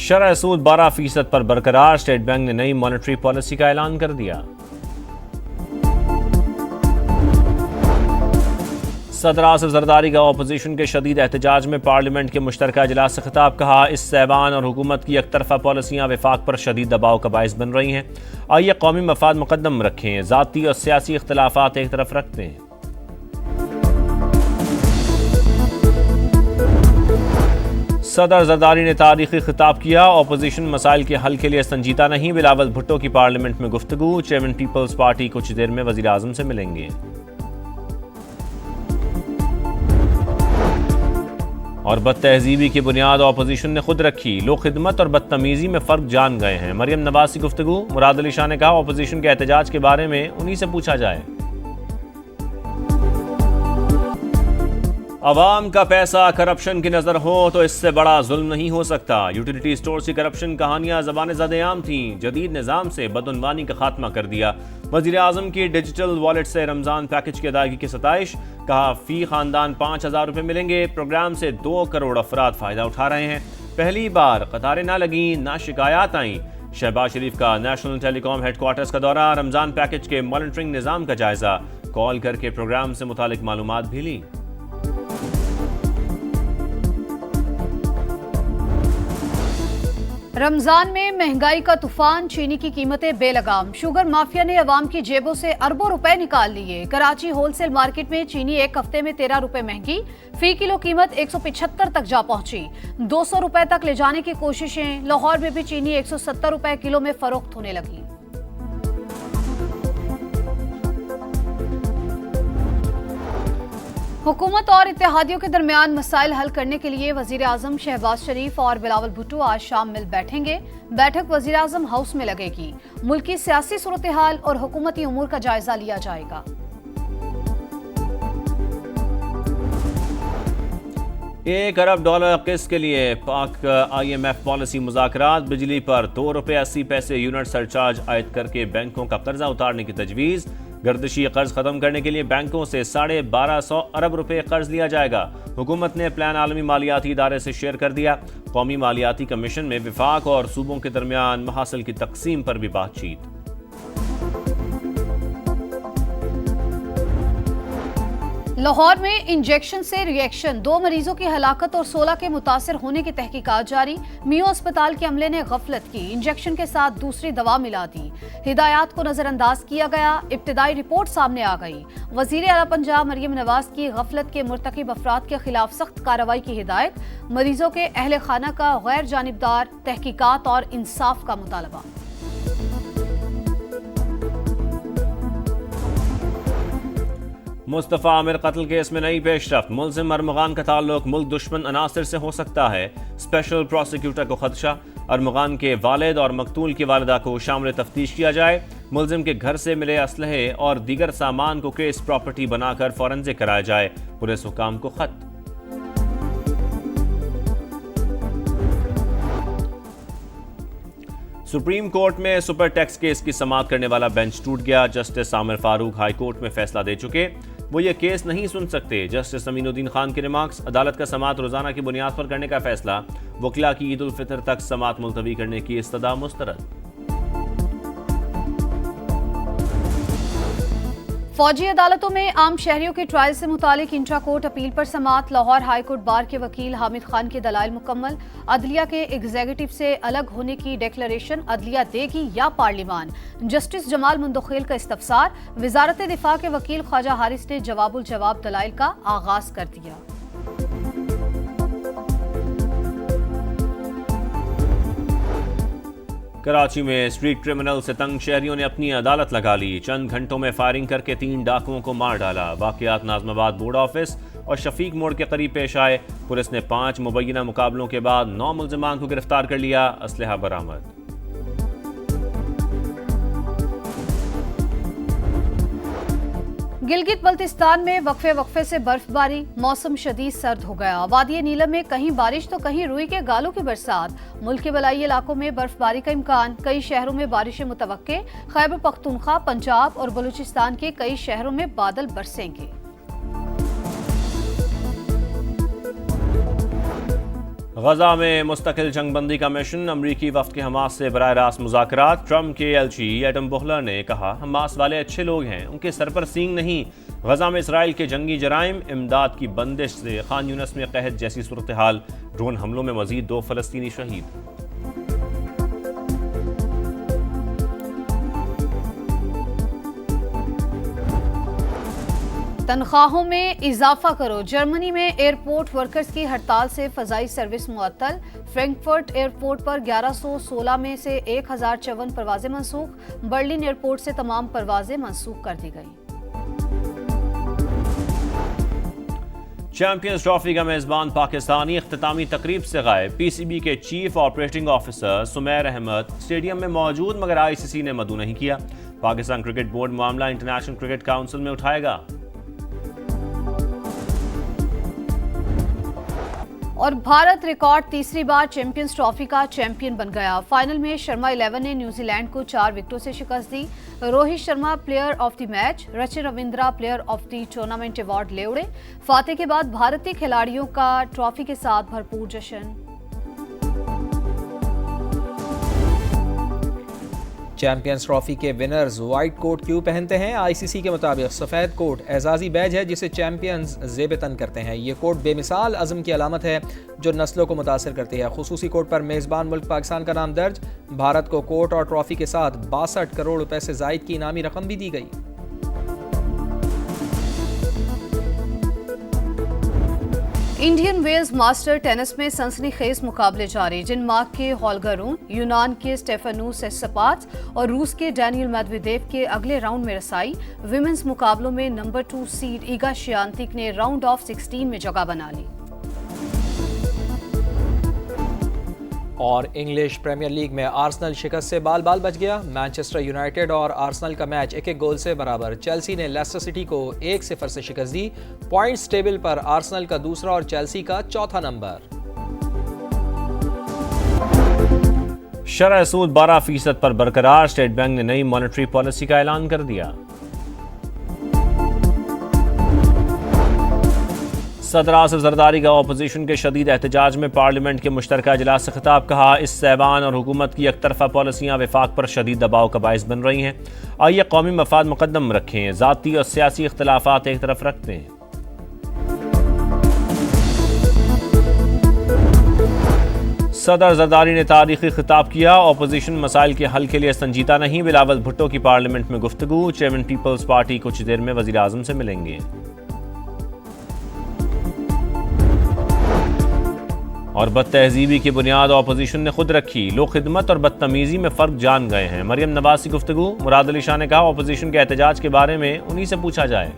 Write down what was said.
शरह सूद 12% पर बरकरार, स्टेट बैंक ने नई मॉनेटरी पॉलिसी का ऐलान कर दिया। सदर आसिफ जरदारी का अपोजिशन के शदीद एहतजाज में पार्लियामेंट के मुश्तरका इजलास से खिताब, कहा इस ऐवान और हुकूमत की एकतरफा पॉलिसियाँ वफाक पर शदीद दबाव का बाइस बन रही हैं। आइए कौमी मफाद मुकद्दम रखें, ज़ाती और सियासी इख्तलाफात एक तरफ रखते हैं। सदर जरदारी ने तारीखी खिताब किया, अपोजिशन मसाइल के हल के लिए संजीदा नहीं। बिलावल भुट्टो की पार्लियामेंट में गुफ्तगू, चेयरमैन पीपल्स पार्टी कुछ देर में वज़ीर आज़म से मिलेंगे। और बदतहजीबी की बुनियाद अपोजिशन ने खुद रखी, लोग खिदमत और बदतमीजी में फ़र्क जान गए हैं। मरियम नवाज की गुफ्तगू, मुराद अली शाह ने कहा अपोजिशन के एहतजाज के बारे में उन्हीं से पूछा जाए। अवाम का पैसा करप्शन की नजर हो तो इससे बड़ा जुल्म नहीं हो सकता। यूटिलिटी स्टोर की करप्शन कहानियां ज़बान ज़द-ए-आम थीं, जदीद निज़ाम से बदउनवानी का खात्मा कर दिया। वज़ीर आज़म की डिजिटल वॉलेट से रमज़ान पैकेज की अदायगी की सताइश, कहा फी खानदान 5,000 रुपये मिलेंगे। प्रोग्राम से 2 करोड़ अफराद फ़ायदा उठा रहे हैं। पहली बार कतारें ना लगी, ना शिकायत आई। शहबाज शरीफ का नेशनल टेलीकॉम हेडक्वार्टर्स का दौरा, रमज़ान पैकेज के मॉनिटरिंग निज़ाम का जायज़ा, कॉल करके प्रोग्राम से मुतालिक मालूमात भी ली। रमजान में महंगाई का तूफान, चीनी की कीमतें बेलगाम। शुगर माफिया ने अवाम की जेबों से अरबों रुपए निकाल लिए। कराची होलसेल मार्केट में चीनी एक हफ्ते में 13 रुपए महंगी, फी किलो कीमत 175 तक जा पहुंची। 200 रुपए तक ले जाने की कोशिशें। लाहौर में भी चीनी 170 रुपए किलो में फरोख्त होने लगी। हुकूमत और इत्तेहादियों के दरमियान मसाइल हल करने के लिए वजीर आजम शहबाज शरीफ और बिलावल भुट्टो आज शाम मिल बैठेंगे। बैठक वजीर आजम हाउस में लगेगी। मुल्क की सियासी सूरत हाल और हुकूमती उमूर का जायजा लिया जाएगा। $1 अरब किस्त के लिए पाक IMF पॉलिसी मुज़ाकरात, बिजली पर ₹2.80 यूनिट सरचार्ज आयद करके बैंकों का कर्जा उतारने की तजवीज़। गर्दिशी कर्ज खत्म करने के लिए बैंकों से 1250 अरब रुपए कर्ज लिया जाएगा। हुकूमत ने प्लान आलमी मालियाती इदारे से शेयर कर दिया। कौमी मालियाती कमीशन में विफाक और सूबों के दरमियान महासिल की तकसीम पर भी बातचीत। लाहौर में इंजेक्शन से रिएक्शन, 2 मरीजों की हलाकत और 16 के मुतासर होने की तहकीकात जारी। मियो अस्पताल के अमले ने गफलत की, इंजेक्शन के साथ दूसरी दवा मिला दी। हिदायत को नजरअंदाज किया गया, इब्तिदाई रिपोर्ट सामने आ गई। वजीर आला पंजाब मरियम नवाज की गफलत के मुर्तकिब अफराद के खिलाफ सख्त कार्रवाई की हिदायत। मरीजों के अहले खाना का गैर जानिबदार तहकीकात और इंसाफ का मुतालबा। मुस्तफ़ा आमिर कत्ल केस में नई पेशरफ्त, मुलजिम अरमगान का ताल्लुक मुल्क दुश्मन अनासर से हो सकता है। स्पेशल प्रोसिक्यूटर को खदशा, अरमगान के वालिद और मकतूल की वालिदा को शामिल तफ्तीश किया जाए। मुलजिम के घर से मिले असलहे और दीगर सामान को केस प्रॉपर्टी बनाकर फॉरेंसिक कराया जाए। पुलिस हुकाम को खत। सुप्रीम कोर्ट में सुपर टैक्स केस की समाअत करने वाला बेंच टूट गया। Justice Aamir Farooq high court में फैसला दे चुके, वो ये केस नहीं सुन सकते। जस्टिस अमीनुद्दीन खान के रिमार्क्स, अदालत का समाअत रोजाना की बुनियाद पर करने का फैसला। वकला की ईद उल फितर तक समाअत मुलतवी करने की इस्तदा मुस्तरद। फौजी अदालतों में आम शहरियों के ट्रायल से मुतालिक इंट्रा कोर्ट अपील पर समाअत। लाहौर हाई कोर्ट बार के वकील हामिद खान के दलाइल मुकम्मल। अदलिया के एग्जीक्यूटिव से अलग होने की डिक्लेरेशन अदलिया देगी या पार्लिमान। जस्टिस जमाल मुंदखेल का इस्तफसार। वजारत दिफा के वकील ख्वाजा हारिस ने जवाबुल जवाब दलाइल का आगाज कर दिया। कराची में स्ट्रीट क्रिमिनल से तंग शहरियों ने अपनी अदालत लगा ली। चंद घंटों में फायरिंग करके 3 डाकुओं को मार डाला। वाकयात नाजमाबाद बोर्ड ऑफिस और शफीक मोड़ के करीब पेश आए। पुलिस ने 5 मुबैना मुकाबलों के बाद 9 मुल्जिमान को गिरफ्तार कर लिया। असलहा बरामद। गिलगित बल्तिस्तान में वक्फे से बर्फबारी, मौसम शदीद सर्द हो गया। वादी नीलम में कहीं बारिश तो कहीं रुई के गालों की बरसात। मुल्क के बलाई इलाकों में बर्फबारी का इम्कान। कई शहरों में बारिशें मुतवक्के। खैबर पख्तूनख्वा, पंजाब और बलूचिस्तान के कई शहरों में बादल बरसेंगे। गजा में मुस्तकिल जंगबंदी का मिशन, अमरीकी वफ्द के हमास से बराह रास्त मुज़ाकरात। ट्रंप के एलची एडम बोहलर ने कहा हमास वाले अच्छे लोग हैं, उनके सर पर सींग नहीं। गजा में इसराइल के जंगी जराइम, इमदाद की बंदिश से खान यूनस में कहत जैसी सूरत हाल। ड्रोन हमलों में मजीद 2 फलस्तीनी शहीद। तनख्वाहों में इजाफा करो, जर्मनी में एयरपोर्ट वर्कर्स की हड़ताल से फजाई सर्विस मुअत्तल। फ्रैंकफर्ट एयरपोर्ट पर 1116 में से 1054 परवाजें मनसूख। बर्लिन एयरपोर्ट से तमाम परवाजें मनसूख कर दी गई। चैंपियंस ट्रॉफी का मेजबान पाकिस्तानी इख्तितामी तकरीब से गायब। पीसीबी के chief operating officer Sumair Ahmad stadium में मौजूद, मगर आईसीसी ने मदू नहीं किया। पाकिस्तान क्रिकेट बोर्ड मामला इंटरनेशनल क्रिकेट काउंसिल में उठाएगा। और भारत रिकॉर्ड तीसरी बार चैंपियंस ट्रॉफी का चैंपियन बन गया। फाइनल में शर्मा 11 ने न्यूजीलैंड को 4 विकेटों से शिकस्त दी। Rohit Sharma player of the match, Rachin Ravindra player of the tournament award ले उड़े। फातह के बाद भारतीय खिलाड़ियों का ट्रॉफी के साथ भरपूर जश्न। चैंपियंस ट्रॉफी के विनर्स व्हाइट कोट क्यों पहनते हैं? आईसीसी के मुताबिक सफ़ेद कोट एजाज़ी बैज है जिसे चैंपियंस ज़ेब-ए-तन करते हैं। ये कोट बेमिसाल अज़म की अलामत है जो नस्लों को मुतासर करती है। खुसूसी कोट पर मेज़बान मुल्क पाकिस्तान का नाम दर्ज। भारत को कोट और ट्रॉफी के साथ 62 करोड़ रुपए से ज़ायद की इनामी रकम भी दी गई। इंडियन वेल्स मास्टर टेनिस में सनसनीखेज मुकाबले जारी। डेनमार्क के होल्गर रून, यूनान के स्टेफानोस सेस्पास और रूस के डैनियल मेदवेदेव के अगले राउंड में रसाई। विमेंस मुकाबलों में नंबर 2 सीड ईगा श्यानतिक ने राउंड ऑफ 16 में जगह बना ली। और इंग्लिश प्रीमियर लीग में आर्सेनल शिकस्त से बाल बाल बच गया। मैनचेस्टर यूनाइटेड और आर्सेनल का मैच 1-1 गोल से बराबर। चेल्सी ने लेस्टर सिटी को 1-0 से शिकस्त दी। पॉइंट्स टेबल पर आर्सेनल का दूसरा और चेल्सी का चौथा नंबर। शरह सूद 12% पर बरकरार। स्टेट बैंक ने नई मॉनेटरी पॉलिसी का ऐलान कर दिया। सदर आसिफ जरदारी का अपोजिशन के शदीद एहतजाज में पार्लियामेंट के मुश्तरका इजलास से खिताब। कहा इस ऐवान और हुकूमत की एकतरफा पॉलिसियाँ वफाक पर शदीद दबाव का बायस बन रही हैं। आइए कौमी मफाद मुकद्दम रखें, ज़ाती और सियासी इख्तलाफात एक तरफ रखते हैं। सदर जरदारी ने तारीखी खिताब किया। अपोजिशन मसाइल के हल के लिए संजीदा नहीं। बिलावल भुट्टो की पार्लियामेंट में गुफ्तगू। चेयरमैन पीपल्स पार्टी कुछ देर में वज़ीर आज़म से मिलेंगे। और बदतहजीबी की बुनियाद अपोजिशन ने खुद रखी। लोग खिदमत और बदतमीजी में फ़र्क जान गए हैं। मरियम नवाज की गुफ्तगू। मुराद अली शाह ने कहा अपोजिशन के एहतजाज के बारे में उन्हीं से पूछा जाए।